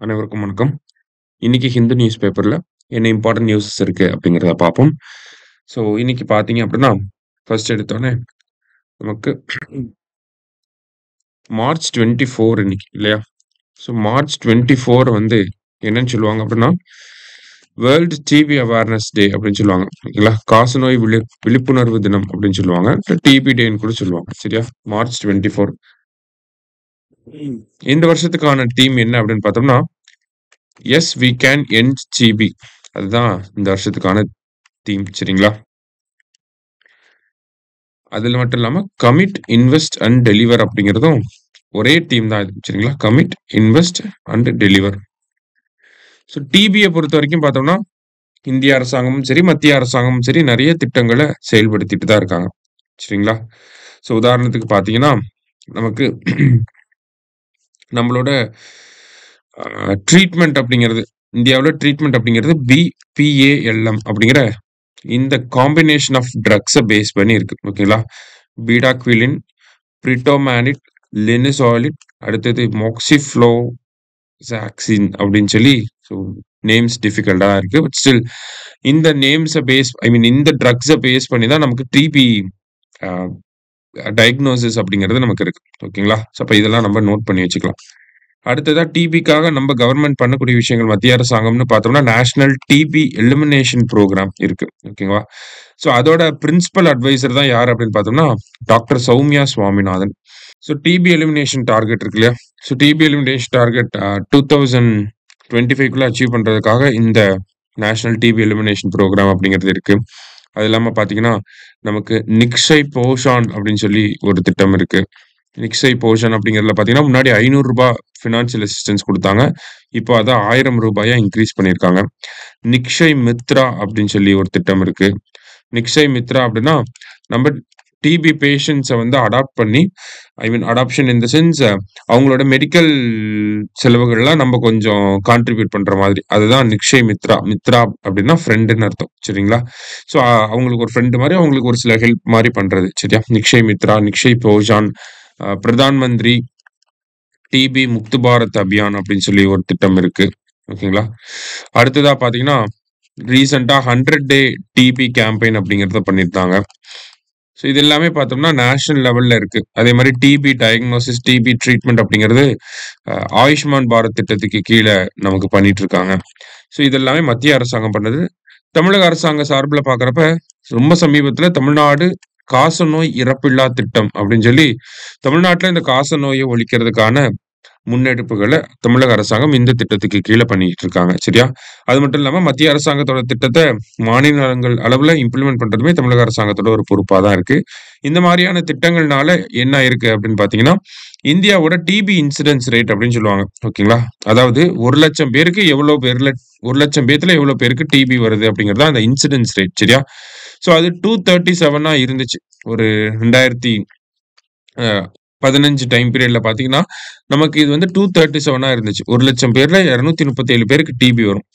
அனைவருக்கும் வணக்கம். இன்னைக்கு ஹிந்து நியூஸ் பேப்பர்ல என்ன இம்பார்ட்டன்ட் நியூஸஸ் இருக்கு அப்படிங்கிறத பார்ப்போம். ஸோ இன்னைக்கு பார்த்தீங்க அப்படின்னா, ஃபர்ஸ்ட் எடுத்தோனே நமக்கு மார்ச் 24 இன்னைக்கு இல்லையா? ஸோ மார்ச் 24 வந்து என்னன்னு சொல்லுவாங்க அப்படின்னா, வேர்ல்ட் டிபி அவேர்னஸ் டே அப்படின்னு சொல்லுவாங்க. ஓகேங்களா? காசநோய் விழிப்புணர்வு தினம் அப்படின்னு சொல்லுவாங்க. டிபி டேன்னு கூட சொல்லுவாங்க. சரியா? மார்ச் 24. இந்த வருஷத்துக்கான தீம் என்ன அப்படின்னு பார்த்தோம்னா, yes we can end TB. அதுதான் இந்த வருஷத்துக்கான தீம். சரிங்களா? அதுல மட்டும் இல்லாம கமிட், இன்வெஸ்ட் அண்ட் டெலிவர் அப்படிங்கிறதும் ஒரே தீம் தான் இது. சரிங்களா? Commit, invest and deliver. So டிபியை பொறுத்த வரைக்கும் பார்த்தோம்னா, இந்திய அரசாங்கமும் சரி, மத்திய அரசாங்கமும் சரி நிறைய திட்டங்களை செயல்படுத்திட்டு தான் இருக்காங்க. சரிங்களா? ஸோ உதாரணத்துக்கு பார்த்தீங்கன்னா, நமக்கு நம்மளோட ட்ரீட்மெண்ட் அப்படிங்கிறது இந்தியாவில் ட்ரீட்மெண்ட் அப்படிங்கிறது பிபிஏஎல்எம் அப்படிங்கிற இந்த காம்பினேஷன் ஆஃப் ட்ரக்ஸை பேஸ் பண்ணி இருக்கு. ஓகேங்களா? பீடாக்விலின், பிரிட்டோமேனிட், லினிசாலிட், அடுத்தது மோக்சிஃப்ளோசாக்சின் அப்படின்னு சொல்லி ஸோ நேம்ஸ் டிஃபிகல்ட்டா இருக்கு. பட் ஸ்டில் இந்த நேம்ஸை பேஸ் இந்த ட்ரக்ஸை பேஸ் பண்ணி தான் நமக்கு டிபி டயக்னோசிஸ் அப்படிங்கிறது நமக்கு இருக்கு. ஓகேங்களா? ஸோ அப்போ இதெல்லாம் நம்ம நோட் பண்ணி வச்சுக்கலாம். அடுத்ததா டிபிக்காக நம்ம கவர்மெண்ட் பண்ணக்கூடிய விஷயங்கள் மத்திய அரசாங்கம்னு பார்த்தோம்னா நேஷனல் டிபி எலிமினேஷன் ப்ரோக்ராம் இருக்கு. ஓகேவா? ஸோ அதோட பிரின்சிபல் அட்வைசர் தான் யார் அப்படின்னு பார்த்தோம்னா doctor Soumya Swaminathan. So TB elimination target இருக்கு இல்லையா? So TB elimination target 2025 achieve பண்றதுக்காக இந்த நேஷனல் டிபி எலிமினேஷன் ப்ரோக்ராம் அப்படிங்கிறது இருக்கு. அது இல்லாம பார்த்தீங்கன்னா, நமக்கு நிக்ஷய் போஷான் அப்படின்னு சொல்லி ஒரு திட்டம் இருக்கு. நிக்ஷய் போஷன் அப்படிங்கிறதுல பார்த்தீங்கன்னா, முன்னாடி ரூ. 500 ஃபினான்ஷியல் அசிஸ்டன்ஸ் குடுத்தாங்க. இப்போ அத ரூ. 1000 இன்கிரீஸ் பண்ணியிருக்காங்க. நிக்ஷய் மித்ரா அப்படின்னு சொல்லி ஒரு திட்டம் இருக்கு. நிக்ஷய் மித்ரா அப்படின்னா, நம்ம டிபி பேஷண்ட்ஸ வந்து அடாப்ட் பண்ணி அடாப்ஷன் இன் த சென்ஸ் அவங்களோட மெடிக்கல் செலவுகள்லாம் நம்ம கொஞ்சம் கான்ட்ரிபியூட் பண்ற மாதிரி. அதுதான் நிக்ஷய் மித்ரா. மித்ரா அப்படின்னா ஃப்ரெண்டுன்னு அர்த்தம். சரிங்களா? ஸோ அவங்களுக்கு ஒரு ஃப்ரெண்ட் மாரி, அவங்களுக்கு ஒரு சில ஹெல்ப் மாரி பண்றது. சரியா? நிக்ஷய் மித்ரா, நிக்ஷய் போஷான், பிரதான் மந்திரி டிபி முக்து பாரத் அபியான் அப்படின்னு சொல்லி ஒரு திட்டம் இருக்கு. ஓகேங்களா? அடுத்ததா பார்த்தீங்கன்னா, ரீசென்ட்டா 100 டே டிபி கேம்பெயின் அப்படிங்கிறத பண்ணியிருந்தாங்க. ஸோ இது எல்லாமே பார்த்தோம்னா நேஷனல் லெவல்ல இருக்கு. அதே மாரி டிபி டயக்னோசிஸ், டிபி ட்ரீட்மெண்ட் அப்படிங்கிறது ஆயுஷ்மான் பாரத் திட்டத்துக்கு கீழ நமக்கு பண்ணிட்டு இருக்காங்க. ஸோ இது எல்லாமே மத்திய அரசாங்கம் பண்ணது. தமிழக அரசாங்க சார்புல பார்க்குறப்ப, ரொம்ப சமீபத்தில தமிழ்நாடு காசநோய் இறப்பில்லா திட்டம் அப்படின்னு சொல்லி, தமிழ்நாட்டுல இந்த காசநோய ஒழிக்கிறதுக்கான முன்னெடுப்புகள தமிழக அரசாங்கம் இந்த திட்டத்துக்கு கீழ பண்ணிட்டு இருக்காங்க. சரியா? அது மட்டும் இல்லாம மத்திய அரசாங்கத்தோட திட்டத்த மாநிலங்கள் அளவுல இம்ப்ளிமெண்ட் பண்றதுமே தமிழக அரசாங்கத்தோட ஒரு பொறுப்பா தான் இருக்கு. இந்த மாரியான திட்டங்கள்னால என்ன ஆயிருக்கு அப்படின்னு பார்த்தீங்கன்னா, இந்தியாவோட டிபி இன்சிடென்ஸ் ரேட் அப்படின்னு சொல்லுவாங்க. ஓகேங்களா? அதாவது 1,00,000 பேருக்கு எவ்வளோ பேர்ல 1,00,000 பேத்துல எவ்வளோ பேருக்கு டிபி வருது அப்படிங்கிறது தான் அந்த இன்சிடென்ஸ் ரேட். சரியா? ஸோ அது 237 இருந்துச்சு. ஒரு 2015 டைம் பீரியட்ல பார்த்தீங்கன்னா, நமக்கு இது வந்து 237 இருந்துச்சு. 1,00,000 பேர்ல 237 பேருக்கு டிபி வரும்.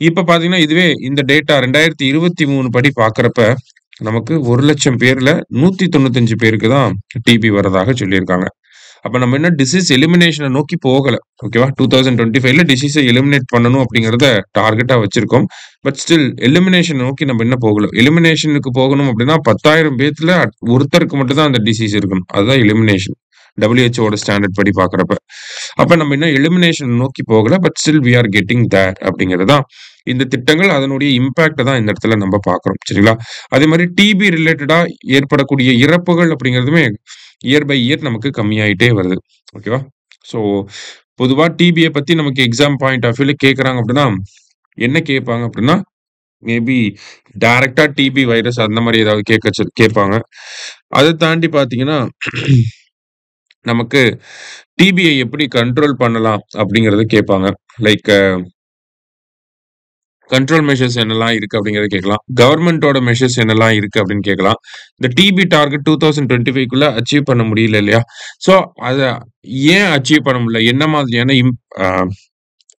இப்ப பார்த்தீங்கன்னா, இதுவே இந்த டேட்டா 2023 படி பார்க்கிறப்ப, நமக்கு 1,00,000 பேர்ல 195 பேருக்கு தான் டிபி வரதாக சொல்லியிருக்காங்க. அப்ப நம்ம இன்னும் டிசீஸ் எலிமினேஷன நோக்கி போகல. ஓகேவா? 2025ல டிசீஸ எலிமினேட் பண்ணணும் அப்படிங்கிறத டார்கெட்டா வச்சிருக்கோம். பட் ஸ்டில் எலிமினேஷன் நோக்கி நம்ம இன்னும் போகல. எலிமினேஷனுக்கு போகணும் அப்படின்னா 10,000 பேத்துல ஒருத்தருக்கு மட்டும் தான் அந்த டிசீஸ் இருக்கணும். அதுதான் எலிமினேஷன். WHO ஸ்டாண்டர்ட் படி பார்க்கிறப்ப. அப்ப நம்ம இன்னும் எலிமினேஷன் நோக்கி போகல. But still we are getting there அப்படிங்கிறது தான் இந்த திட்டங்கள் அதனுடைய இம்பாக்ட்ட தான் இந்த இடத்துல நம்ம பார்க்கிறோம். சரிங்களா? அதே மாரி டிபி ரிலேட்டடா ஏற்படக்கூடிய இறப்புகள் அப்படிங்கிறதுமே இயர் பை இயர் நமக்கு கம்மியாயிட்டே வருது. ஓகேவா? ஸோ பொதுவா டிபிய பத்தி நமக்கு எக்ஸாம் பாயிண்ட் ஆஃப் வியூல கேட்கறாங்க அப்படின்னா, என்ன கேட்பாங்க அப்படின்னா, மேபி டைரக்ட்டா டிபி வைரஸ் அந்த மாரி ஏதாவது கேட்பாங்க. அத தாண்டி பார்த்தீங்கன்னா, நமக்கு டிபிய எப்படி கண்ட்ரோல் பண்ணலாம் அப்படிங்கிறத கேட்பாங்க. லைக் கண்ட்ரோல் மெஷர்ஸ் என்னலாம் இருக்கு அப்படிங்கிறத கேட்கலாம். கவர்ன்மென்ட்டோட மெஷர்ஸ் என்னலாம் இருக்கு அப்படின்னு கேட்கலாம். இந்த டிபி டார்கெட் 2025க்குள்ள அச்சீவ் பண்ண முடியல இல்லையா? ஸோ அத ஏன் அச்சீவ் பண்ண முடியல? என்ன மாதிரியான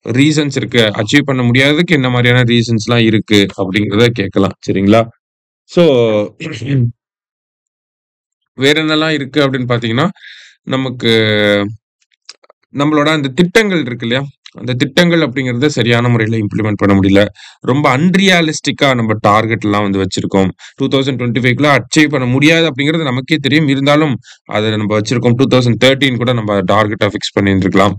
ரீசன்ஸ் இருக்கு? அச்சீவ் பண்ண முடியாததுக்கு என்ன மாரியான ரீசன்ஸ்லாம் இருக்கு? அப்படிங்கிறத கேட்கலாம். சரிங்களா? ஸோ வேற என்னலாம் இருக்கு அப்படின்னு பார்த்தீங்கன்னா, நமக்கு நம்மளோட அந்த திட்டங்கள் இருக்கு இல்லையா? அந்த திட்டங்கள் அப்படிங்கிறத சரியான முறையில இம்ப்ளிமெண்ட் பண்ண முடியல. ரொம்ப அன்ரியாலிஸ்டிக்கா நம்ம டார்கெட்லாம் வந்து வச்சிருக்கோம். 2025க்குள்ள அச்சீவ் பண்ண முடியாது அப்படிங்கிறது நமக்கே தெரியும். இருந்தாலும் அத நம்ம வச்சிருக்கோம். 2013 கூட நம்ம டார்கெட்டா ஃபிக்ஸ் பண்ணியிருந்திருக்கலாம்.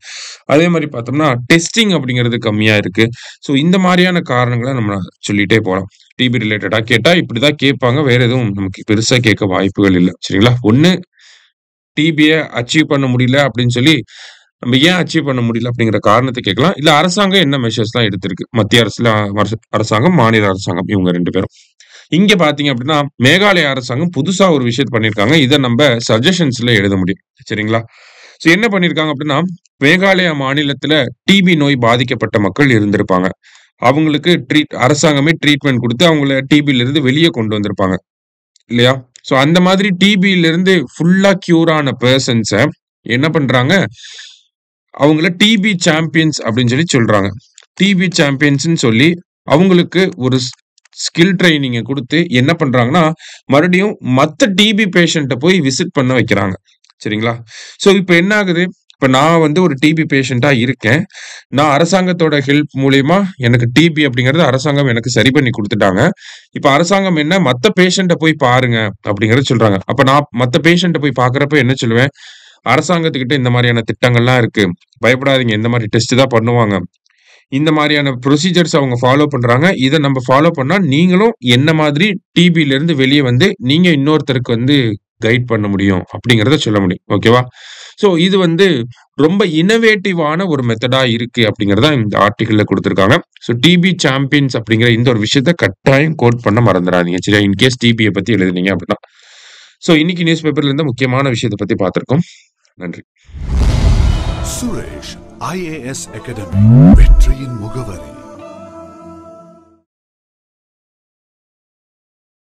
அதே மாரி பார்த்தோம்னா, டெஸ்டிங் அப்படிங்கிறது கம்மியா இருக்கு. ஸோ இந்த மாரியான காரணங்கள நம்ம சொல்லிட்டே போலாம். டிபி ரிலேட்டடா கேட்டா இப்படிதான் கேட்பாங்க. வேற எதுவும் நமக்கு பெருசா கேட்க வாய்ப்புகள் இல்ல. சரிங்களா? ஒண்ணு டிபிய அச்சீவ் பண்ண முடியல அப்படின்னு சொல்லி, நம்ம ஏன் அச்சீவ் பண்ண முடியல அப்படிங்கிற காரணத்த கேட்கலாம். இல்ல அரசாங்கம் என்ன மெஷர்ஸ்லாம் எடுத்திருக்கு. மத்திய அரசாங்கம், மாநில அரசாங்கம் இவங்க 2 பேரும். இங்க பார்த்தீங்க அப்படின்னா, மேகாலய அரசாங்கம் புதுசா ஒரு விஷயத்த பண்ணியிருக்காங்க. இத நம்ப சஜஷன்ஸ்ல எழுத முடியும். சரிங்களா? ஸோ என்ன பண்ணியிருக்காங்க அப்படின்னா, மேகாலயா மாநிலத்தில டிபி நோய் பாதிக்கப்பட்ட மக்கள் இருந்திருப்பாங்க. அவங்களுக்கு அரசாங்கமே ட்ரீட்மெண்ட் குடுத்து அவங்கள டிபிலிருந்து வெளிய கொண்டு வந்திருப்பாங்க. இல்லையா? ஸோ அந்த மாதிரி டிபிலிருந்து ஃபுல்லா கியூர் ஆன பெர்சன்ஸ என்ன பண்றாங்க, அவங்கள டிபி சாம்பியன்ஸ் அப்படின்னு சொல்லி சொல்றாங்க. டிபி சாம்பியன்ஸ்ன்னு சொல்லி அவங்களுக்கு ஒரு ஸ்கில் ட்ரெய்னிங்க குடுத்து என்ன பண்றாங்கன்னா, மறுபடியும் மத்த டிபி பேஷண்ட்ட போய் விசிட் பண்ண வைக்கிறாங்க. சரிங்களா? ஸோ இப்ப என்ன ஆகுது, இப்ப நான் வந்து ஒரு டிபி பேஷண்ட்டா இருக்கேன். நான் அரசாங்கத்தோட ஹெல்ப் மூலியமா எனக்கு டிபி அப்படிங்கிறது அரசாங்கம் எனக்கு சரி பண்ணி குடுத்துட்டாங்க. இப்ப அரசாங்கம் என்ன மத்த பேஷண்ட்ட போய் பாருங்க அப்படிங்கிறத சொல்றாங்க. அப்ப நான் மத்த பேஷண்ட்ட போய் பார்க்கிறப்ப என்ன சொல்லுவேன், அரசாங்கத்துக்கிட்ட இந்த மாரியான திட்டங்கள்லாம் இருக்கு. பயப்படாதீங்க. இந்த மாரி டெஸ்ட் தான் பண்ணுவாங்க. இந்த மாரியான ப்ரொசீஜர்ஸ் அவங்க ஃபாலோ பண்றாங்க. இத நம்ம ஃபாலோ பண்ணா நீங்களும் என்ன மாதிரி டிபிலருந்து வெளிய வந்து நீங்க இன்னொருத்தருக்கு வந்து கைட் பண்ண முடியும் அப்படிங்கிறத சொல்ல முடியும். ஓகேவா? ஸோ இது வந்து ரொம்ப இன்னோவேட்டிவான ஒரு மெத்தடா இருக்கு அப்படிங்கிறத இந்த ஆர்டிக்கிள்ல குடுத்திருக்காங்க. ஸோ டிபி சாம்பியன்ஸ் அப்படிங்கிற இந்த ஒரு விஷயத்த கட்டாயம் கோட் பண்ண மறந்துறாதீங்க. சரியா? இன்கேஸ் டிபிய பத்தி எழுதுனீங்க அப்படின்னா. ஸோ இன்னைக்கு நியூஸ் பேப்பர்ல இருந்த முக்கியமான விஷயத்த பத்தி பார்த்திருக்கோம். நன்றி. சுரேஷ் IAS அகாடமி வெற்றியின் முகவரி.